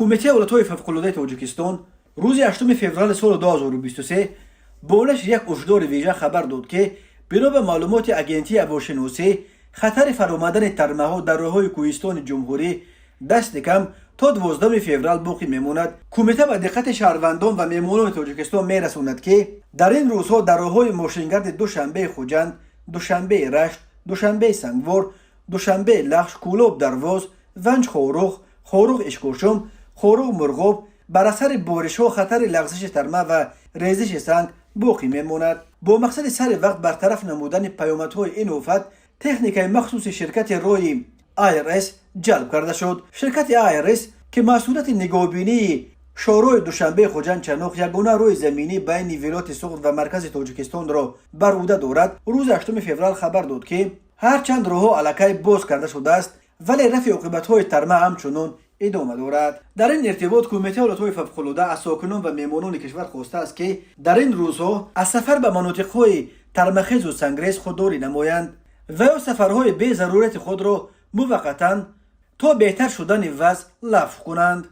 کمیته ولایت‌های فوق‌العاده تاجیکستان روز 8 فوریه سال 2023 با نشر یک هشدار ویژه خبر داد که بنا به معلومات اگنتی هواشناسی خطر فرآمدن ترمه‌ها در راه‌های کوهستان جمهوری دست کم تا 12 فوریه باقی میماند. کمیته به دقت شهروندان و مهمانان تاجیکستان میرساند که در این روزها در راه‌های ماشینگرد دوشنبه خوجند، دوشنبه رشت، دوشنبه سنگوار، دوشنبه لخش، کولاب درواز، ونج خاروغ اشکوشم، خاروغ مرغاب بر اثر بارش‌ها خطر لغزش ترمه و ریزش سنگ باقی میماند. با مقصد سر وقت برطرف نمودن پیامدهای این آفت تکنیک مخصوص شرکت رای IRS جلب کرده شد. شرکت IRS که مسئولیت نگهبانی شورای دوشنبه خوجند چنوق یگانه روی زمینی بین ولایت سوخت و مرکز تاجیکستان را بر عهده دارد، روز 8 فوریه خبر داد که هرچند راهها الکی باز کرده شده است ولی رفع عاقبت‌های ترمه همچنان ادامه دارد. در این ارتباط کمیته ولایت‌های فوق‌العاده از ساکنان و مهمانان کشور خواسته است که در این روزها از سفر به مناطق‌های ترمه‌خیز و سنگریز خودداری نمایند و یا سفرهای بی ضرورت خود را موقتا تا بهتر شدن وضع لغو کنند.